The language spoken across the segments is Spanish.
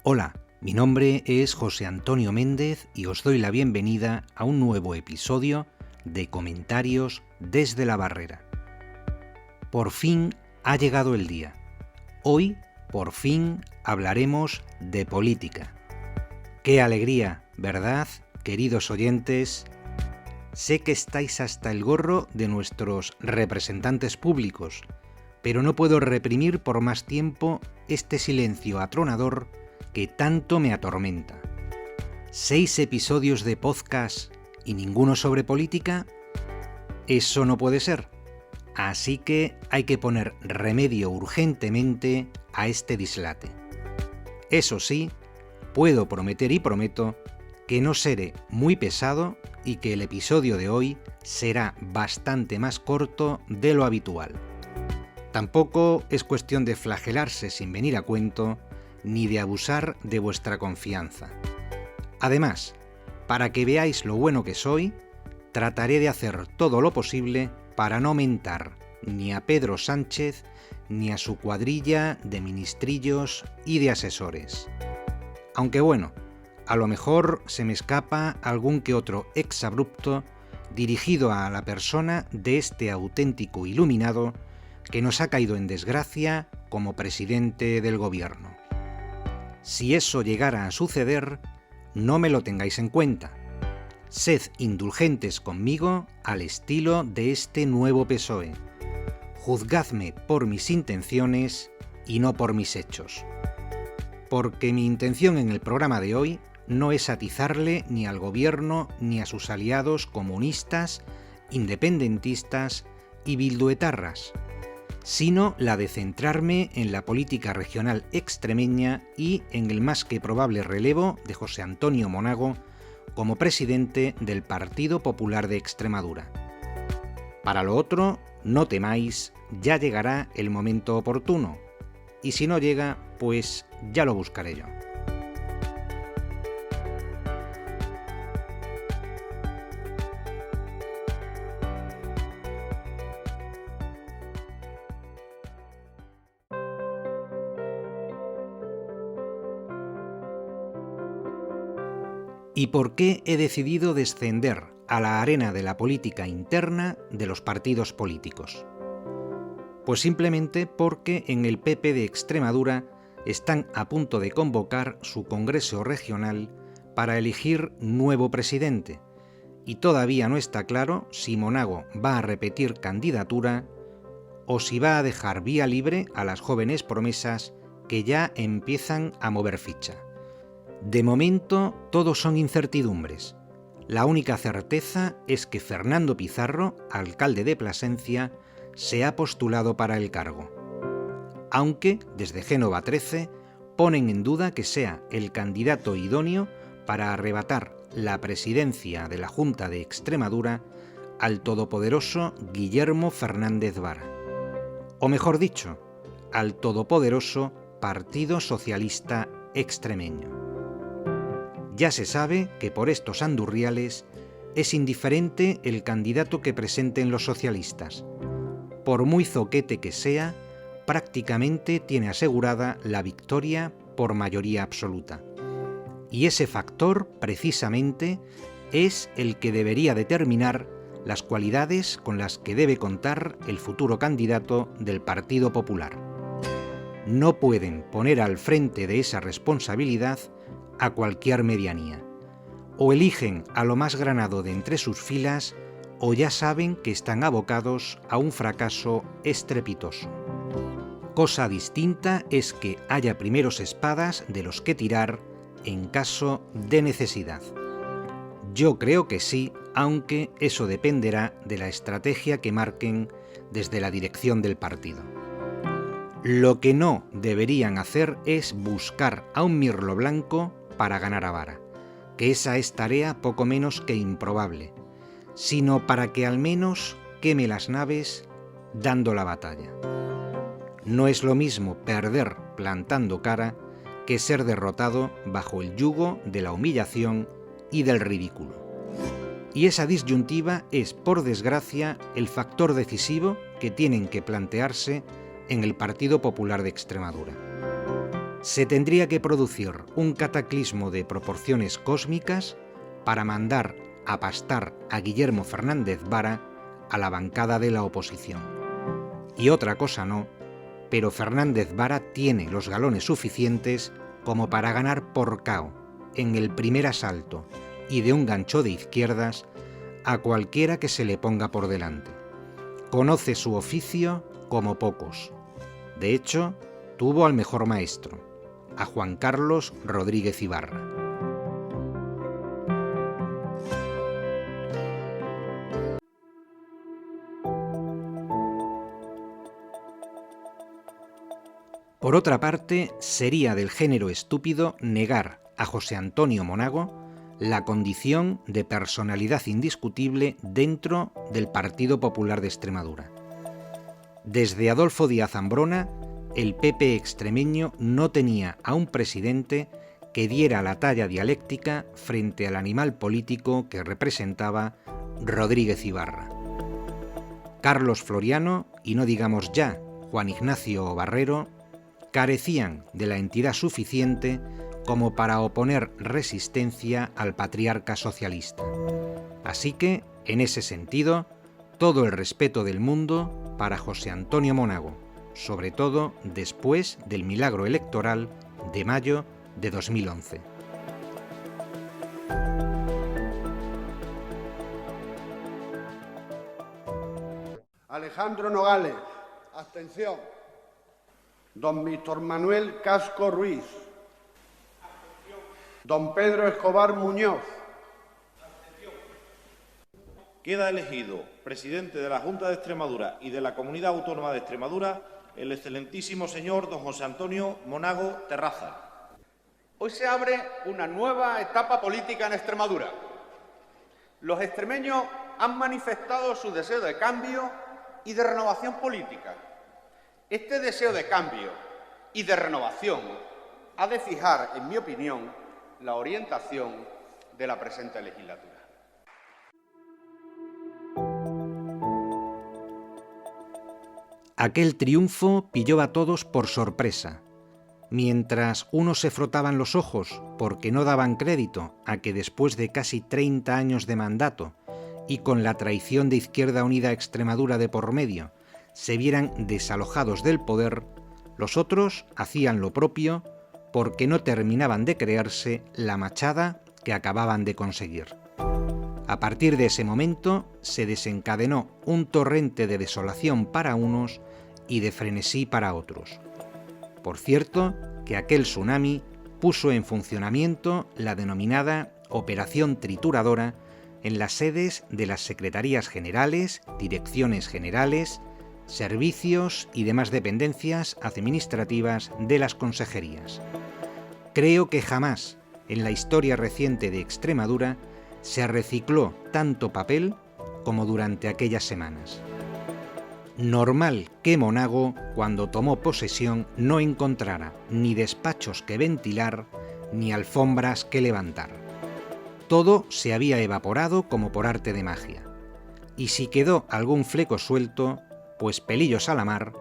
Hola, mi nombre es José Antonio Méndez y os doy la bienvenida a un nuevo episodio de Comentarios desde la Barrera. Por fin ha llegado el día. Hoy, por fin, hablaremos de política. ¡Qué alegría!, ¿verdad, queridos oyentes? Sé que estáis hasta el gorro de nuestros representantes públicos, pero no puedo reprimir por más tiempo este silencio atronador que tanto me atormenta. 6 episodios de podcast y ninguno sobre política. Eso no puede ser. Así que hay que poner remedio urgentemente a este dislate. Eso sí, puedo prometer y prometo que no seré muy pesado y que el episodio de hoy será bastante más corto de lo habitual. Tampoco es cuestión de flagelarse sin venir a cuento ni de abusar de vuestra confianza. Además, para que veáis lo bueno que soy, trataré de hacer todo lo posible para no mentar ni a Pedro Sánchez ni a su cuadrilla de ministrillos y de asesores. Aunque bueno, a lo mejor se me escapa algún que otro exabrupto dirigido a la persona de este auténtico iluminado que nos ha caído en desgracia como presidente del gobierno. Si eso llegara a suceder, no me lo tengáis en cuenta. Sed indulgentes conmigo al estilo de este nuevo PSOE. Juzgadme por mis intenciones y no por mis hechos. Porque mi intención en el programa de hoy no es atizarle ni al gobierno ni a sus aliados comunistas, independentistas y bilduetarras, sino la de centrarme en la política regional extremeña y en el más que probable relevo de José Antonio Monago como presidente del Partido Popular de Extremadura. Para lo otro, no temáis, ya llegará el momento oportuno, y si no llega, pues ya lo buscaré yo. ¿Y por qué he decidido descender a la arena de la política interna de los partidos políticos? Pues simplemente porque en el PP de Extremadura están a punto de convocar su congreso regional para elegir nuevo presidente, y todavía no está claro si Monago va a repetir candidatura o si va a dejar vía libre a las jóvenes promesas que ya empiezan a mover ficha. De momento, todo son incertidumbres. La única certeza es que Fernando Pizarro, alcalde de Plasencia, se ha postulado para el cargo. Aunque, desde Génova 13, ponen en duda que sea el candidato idóneo para arrebatar la presidencia de la Junta de Extremadura al todopoderoso Guillermo Fernández Vara. O mejor dicho, al todopoderoso Partido Socialista Extremeño. Ya se sabe que por estos andurriales es indiferente el candidato que presenten los socialistas. Por muy zoquete que sea, prácticamente tiene asegurada la victoria por mayoría absoluta. Y ese factor, precisamente, es el que debería determinar las cualidades con las que debe contar el futuro candidato del Partido Popular. No pueden poner al frente de esa responsabilidad a cualquier medianía. O eligen a lo más granado de entre sus filas, o ya saben que están abocados a un fracaso estrepitoso. Cosa distinta es que haya primeros espadas de los que tirar en caso de necesidad. Yo creo que sí, aunque eso dependerá de la estrategia que marquen desde la dirección del partido. Lo que no deberían hacer es buscar a un mirlo blanco para ganar a Vara, que esa es tarea poco menos que improbable, sino para que al menos queme las naves dando la batalla. No es lo mismo perder plantando cara que ser derrotado bajo el yugo de la humillación y del ridículo. Y esa disyuntiva es, por desgracia, el factor decisivo que tienen que plantearse en el Partido Popular de Extremadura. se tendría que producir un cataclismo de proporciones cósmicas para mandar a pastar a Guillermo Fernández Vara a la bancada de la oposición. Y otra cosa no, pero Fernández Vara tiene los galones suficientes como para ganar por KO en el primer asalto y de un gancho de izquierdas a cualquiera que se le ponga por delante. Conoce su oficio como pocos. De hecho, tuvo al mejor maestro, a Juan Carlos Rodríguez Ibarra. Por otra parte, sería del género estúpido negar a José Antonio Monago la condición de personalidad indiscutible dentro del Partido Popular de Extremadura. Desde Adolfo Díaz Ambrona, el PP extremeño no tenía a un presidente que diera la talla dialéctica frente al animal político que representaba Rodríguez Ibarra. Carlos Floriano, y no digamos ya Juan Ignacio Barrero, carecían de la entidad suficiente como para oponer resistencia al patriarca socialista. Así que, en ese sentido, todo el respeto del mundo para José Antonio Monago, sobre todo después del milagro electoral de mayo de 2011. Alejandro Nogales, abstención. Don Víctor Manuel Casco Ruiz. Abstención. Don Pedro Escobar Muñoz. Abstención. Queda elegido presidente de la Junta de Extremadura y de la Comunidad Autónoma de Extremadura el excelentísimo señor don José Antonio Monago Terraza. Hoy se abre una nueva etapa política en Extremadura. Los extremeños han manifestado su deseo de cambio y de renovación política. Este deseo de cambio y de renovación ha de fijar, en mi opinión, la orientación de la presente legislatura. Aquel triunfo pilló a todos por sorpresa. Mientras unos se frotaban los ojos porque no daban crédito a que después de casi 30 años de mandato y con la traición de Izquierda Unida Extremadura de por medio, se vieran desalojados del poder, los otros hacían lo propio porque no terminaban de creerse la machada que acababan de conseguir. A partir de ese momento se desencadenó un torrente de desolación para unos y de frenesí para otros. Por cierto, que aquel tsunami puso en funcionamiento la denominada Operación Trituradora en las sedes de las Secretarías Generales, Direcciones Generales, servicios y demás dependencias administrativas de las consejerías. Creo que jamás en la historia reciente de Extremadura se recicló tanto papel como durante aquellas semanas. Normal que Monago, cuando tomó posesión, no encontrara ni despachos que ventilar, ni alfombras que levantar. Todo se había evaporado como por arte de magia. Y si quedó algún fleco suelto, pues pelillos a la mar,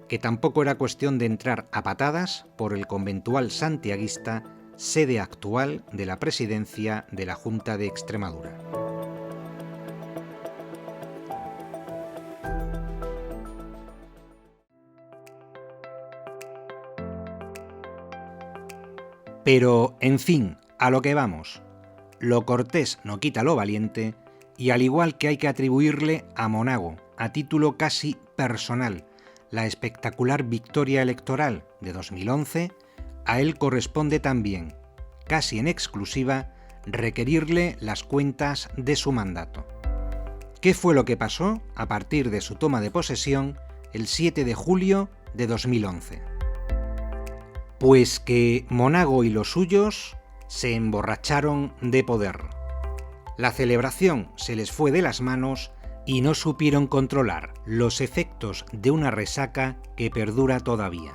que tampoco era cuestión de entrar a patadas por el conventual santiaguista, sede actual de la presidencia de la Junta de Extremadura. Pero, en fin, a lo que vamos. Lo cortés no quita lo valiente, y al igual que hay que atribuirle a Monago, a título casi personal, la espectacular victoria electoral de 2011, a él corresponde también, casi en exclusiva, requerirle las cuentas de su mandato. ¿Qué fue lo que pasó a partir de su toma de posesión el 7 de julio de 2011? Pues que Monago y los suyos se emborracharon de poder. La celebración se les fue de las manos y no supieron controlar los efectos de una resaca que perdura todavía.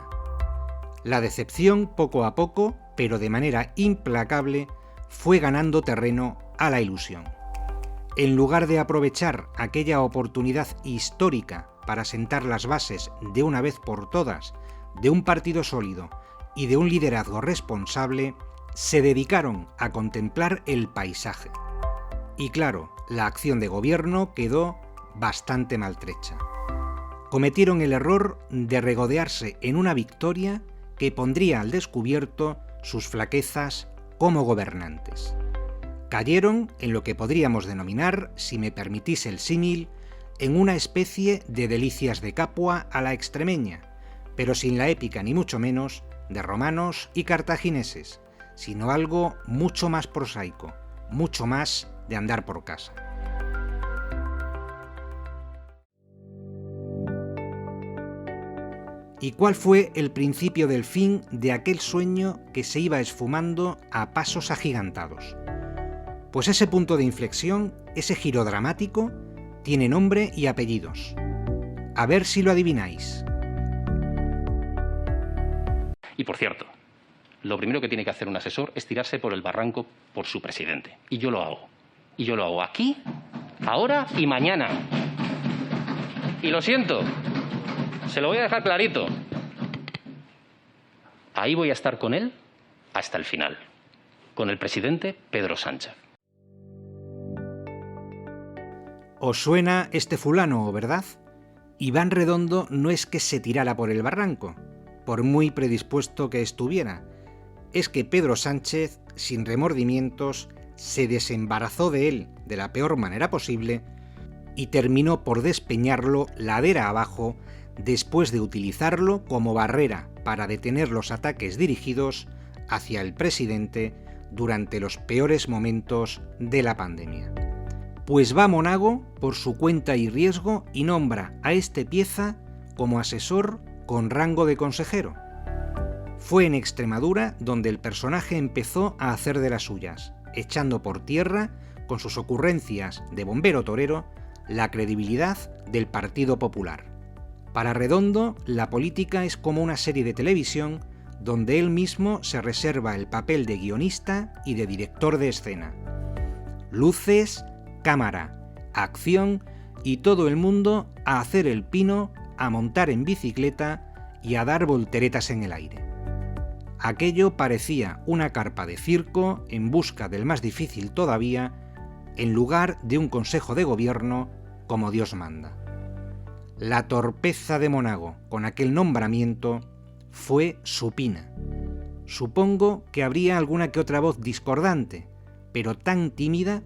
La decepción, poco a poco, pero de manera implacable, fue ganando terreno a la ilusión. En lugar de aprovechar aquella oportunidad histórica para sentar las bases de una vez por todas de un partido sólido y de un liderazgo responsable, se dedicaron a contemplar el paisaje. Y claro, la acción de gobierno quedó bastante maltrecha. Cometieron el error de regodearse en una victoria que pondría al descubierto sus flaquezas como gobernantes. Cayeron en lo que podríamos denominar, si me permitís el símil, en una especie de delicias de Capua a la extremeña, pero sin la épica ni mucho menos de romanos y cartagineses, sino algo mucho más prosaico, mucho más de andar por casa. ¿Y cuál fue el principio del fin de aquel sueño que se iba esfumando a pasos agigantados? Pues ese punto de inflexión, ese giro dramático, tiene nombre y apellidos. A ver si lo adivináis. Y por cierto, lo primero que tiene que hacer un asesor es tirarse por el barranco por su presidente. Y yo lo hago. Y yo lo hago aquí, ahora y mañana. Y lo siento, se lo voy a dejar clarito. Ahí voy a estar con él hasta el final. Con el presidente Pedro Sánchez. Os suena este fulano, ¿verdad? Iván Redondo no es que se tirara por el barranco, por muy predispuesto que estuviera. Es que Pedro Sánchez, sin remordimientos, se desembarazó de él de la peor manera posible y terminó por despeñarlo ladera abajo después de utilizarlo como barrera para detener los ataques dirigidos hacia el presidente durante los peores momentos de la pandemia. Pues va Monago por su cuenta y riesgo y nombra a este pieza como asesor con rango de consejero. Fue en Extremadura donde el personaje empezó a hacer de las suyas, echando por tierra, con sus ocurrencias de bombero torero, la credibilidad del Partido Popular. Para Redondo, la política es como una serie de televisión donde él mismo se reserva el papel de guionista y de director de escena. Luces, cámara, acción y todo el mundo a hacer el pino, a montar en bicicleta y a dar volteretas en el aire. Aquello parecía una carpa de circo en busca del más difícil todavía, en lugar de un consejo de gobierno como Dios manda. La torpeza de Monago con aquel nombramiento fue supina. Supongo que habría alguna que otra voz discordante, pero tan tímida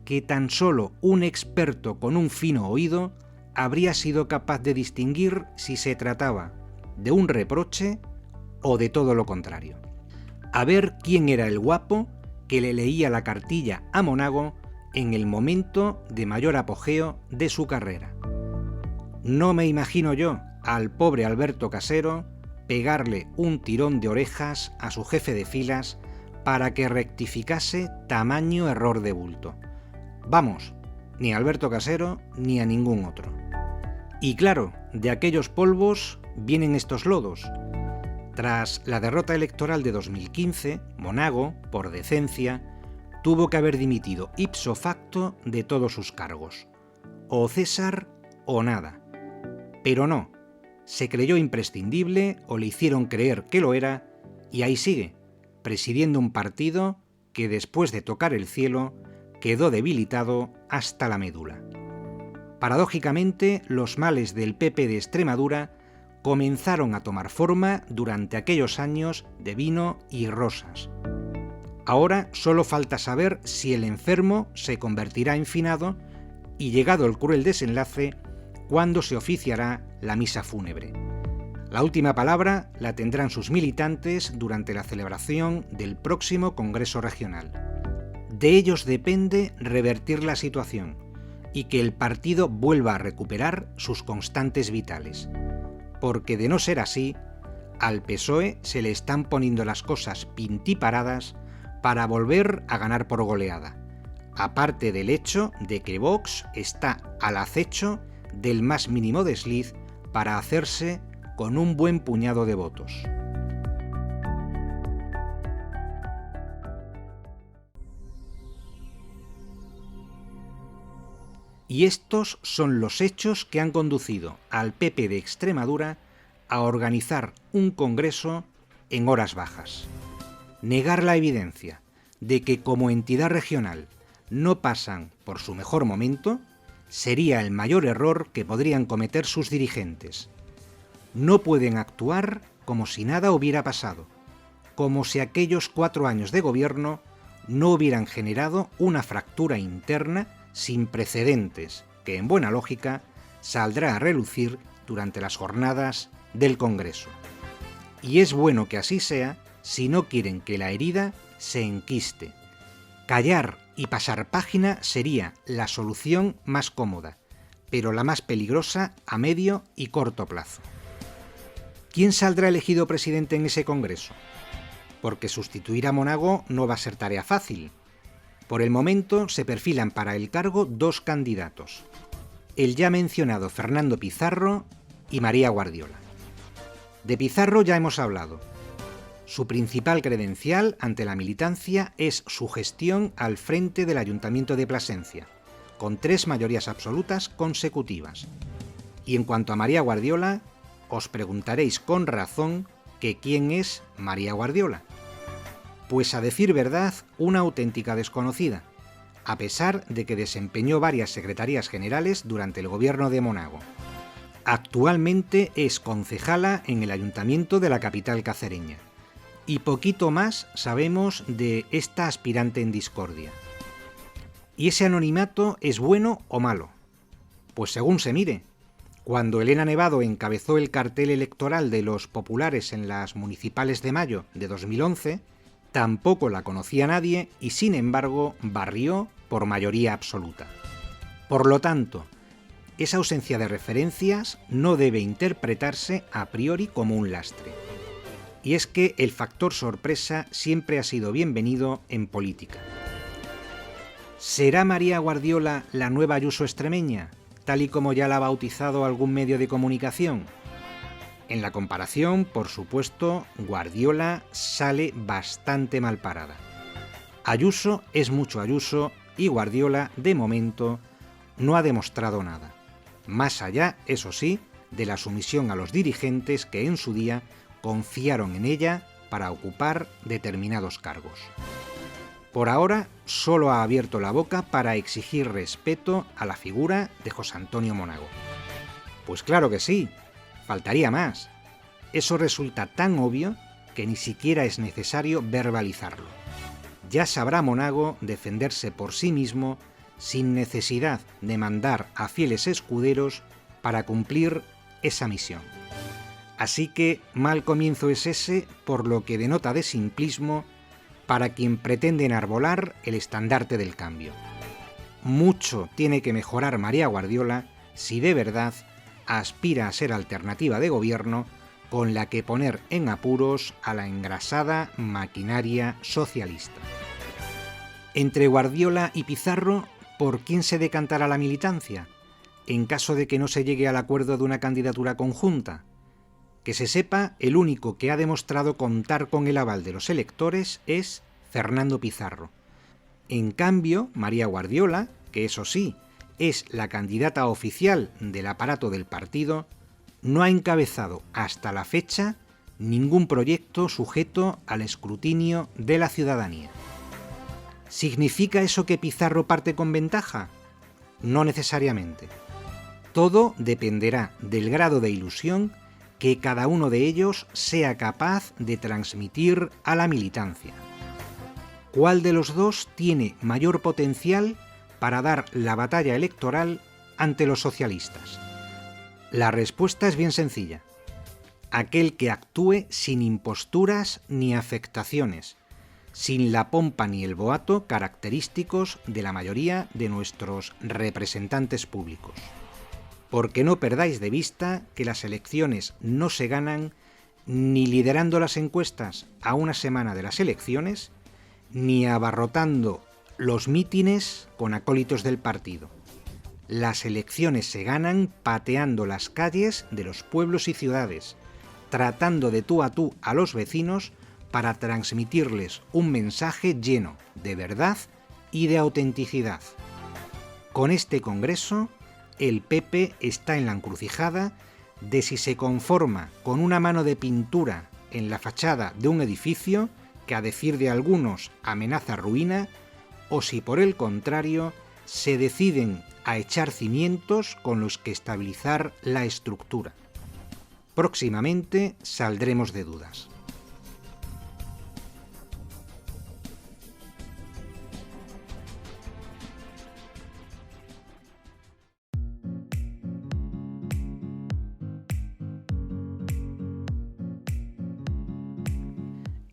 que tan solo un experto con un fino oído habría sido capaz de distinguir si se trataba de un reproche o de todo lo contrario. A ver quién era el guapo que le leía la cartilla a Monago en el momento de mayor apogeo de su carrera. No me imagino yo al pobre Alberto Casero pegarle un tirón de orejas a su jefe de filas para que rectificase tamaño error de bulto. Vamos, ni a Alberto Casero ni a ningún otro. Y claro, de aquellos polvos vienen estos lodos. Tras la derrota electoral de 2015, Monago, por decencia, tuvo que haber dimitido ipso facto de todos sus cargos. O César o nada. Pero no, se creyó imprescindible o le hicieron creer que lo era y ahí sigue, presidiendo un partido que después de tocar el cielo quedó debilitado hasta la médula. Paradójicamente, los males del PP de Extremadura comenzaron a tomar forma durante aquellos años de vino y rosas. Ahora solo falta saber si el enfermo se convertirá en finado y, llegado el cruel desenlace, cuándo se oficiará la misa fúnebre. La última palabra la tendrán sus militantes durante la celebración del próximo Congreso Regional. De ellos depende revertir la situación y que el partido vuelva a recuperar sus constantes vitales. Porque de no ser así, al PSOE se le están poniendo las cosas pintiparadas para volver a ganar por goleada, aparte del hecho de que Vox está al acecho del más mínimo desliz para hacerse con un buen puñado de votos. Y estos son los hechos que han conducido al PP de Extremadura a organizar un congreso en horas bajas. Negar la evidencia de que como entidad regional no pasan por su mejor momento sería el mayor error que podrían cometer sus dirigentes. No pueden actuar como si nada hubiera pasado, como si aquellos 4 años de gobierno no hubieran generado una fractura interna sin precedentes que, en buena lógica, saldrá a relucir durante las jornadas del Congreso. Y es bueno que así sea si no quieren que la herida se enquiste. Callar y pasar página sería la solución más cómoda, pero la más peligrosa a medio y corto plazo. ¿Quién saldrá elegido presidente en ese Congreso? Porque sustituir a Monago no va a ser tarea fácil. Por el momento se perfilan para el cargo 2 candidatos: el ya mencionado Fernando Pizarro y María Guardiola. De Pizarro ya hemos hablado. Su principal credencial ante la militancia es su gestión al frente del Ayuntamiento de Plasencia, con 3 mayorías absolutas consecutivas. Y en cuanto a María Guardiola, os preguntaréis con razón que ¿quién es María Guardiola? Pues a decir verdad, una auténtica desconocida, a pesar de que desempeñó varias secretarías generales durante el gobierno de Monago. Actualmente es concejala en el Ayuntamiento de la capital cacereña. Y poquito más sabemos de esta aspirante en discordia. ¿Y ese anonimato es bueno o malo? Pues según se mire. Cuando Elena Nevado encabezó el cartel electoral de los populares en las municipales de mayo de 2011, tampoco la conocía nadie y sin embargo barrió por mayoría absoluta. Por lo tanto, esa ausencia de referencias no debe interpretarse a priori como un lastre. Y es que el factor sorpresa siempre ha sido bienvenido en política. ¿Será María Guardiola la nueva Ayuso extremeña, tal y como ya la ha bautizado algún medio de comunicación? En la comparación, por supuesto, Guardiola sale bastante mal parada. Ayuso es mucho Ayuso y Guardiola, de momento, no ha demostrado nada. Más allá, eso sí, de la sumisión a los dirigentes que en su día confiaron en ella para ocupar determinados cargos. Por ahora, solo ha abierto la boca para exigir respeto a la figura de José Antonio Monago. Pues claro que sí, faltaría más. Eso resulta tan obvio que ni siquiera es necesario verbalizarlo. Ya sabrá Monago defenderse por sí mismo sin necesidad de mandar a fieles escuderos para cumplir esa misión. Así que mal comienzo es ese, por lo que denota de simplismo para quien pretende enarbolar el estandarte del cambio. Mucho tiene que mejorar María Guardiola si de verdad aspira a ser alternativa de gobierno con la que poner en apuros a la engrasada maquinaria socialista. Entre Guardiola y Pizarro, ¿por quién se decantará la militancia? En caso de que no se llegue al acuerdo de una candidatura conjunta. Que se sepa, el único que ha demostrado contar con el aval de los electores es Fernando Pizarro. En cambio, María Guardiola, que eso sí, es la candidata oficial del aparato del partido, no ha encabezado hasta la fecha ningún proyecto sujeto al escrutinio de la ciudadanía. ¿Significa eso que Pizarro parte con ventaja? No necesariamente. Todo dependerá del grado de ilusión que cada uno de ellos sea capaz de transmitir a la militancia. ¿Cuál de los dos tiene mayor potencial para dar la batalla electoral ante los socialistas? La respuesta es bien sencilla. Aquel que actúe sin imposturas ni afectaciones, sin la pompa ni el boato característicos de la mayoría de nuestros representantes públicos. Porque no perdáis de vista que las elecciones no se ganan ni liderando las encuestas a una semana de las elecciones, ni abarrotando los mítines con acólitos del partido. Las elecciones se ganan pateando las calles de los pueblos y ciudades, tratando de tú a los vecinos para transmitirles un mensaje lleno de verdad y de autenticidad. Con este Congreso, el PP está en la encrucijada de si se conforma con una mano de pintura en la fachada de un edificio que, a decir de algunos, amenaza ruina, o si por el contrario se deciden a echar cimientos con los que estabilizar la estructura. Próximamente saldremos de dudas.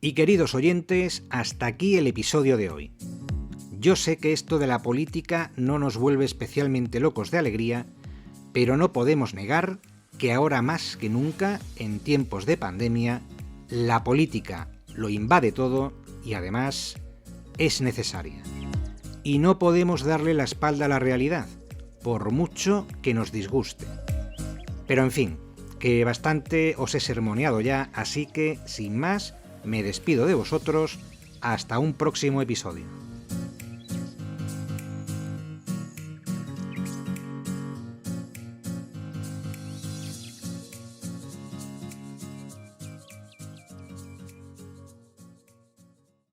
Y queridos oyentes, hasta aquí el episodio de hoy. Yo sé que esto de la política no nos vuelve especialmente locos de alegría, pero no podemos negar que ahora más que nunca, en tiempos de pandemia, la política lo invade todo y además es necesaria. Y no podemos darle la espalda a la realidad, por mucho que nos disguste. Pero en fin, que bastante os he sermoneado ya, así que, sin más, me despido de vosotros. Hasta un próximo episodio.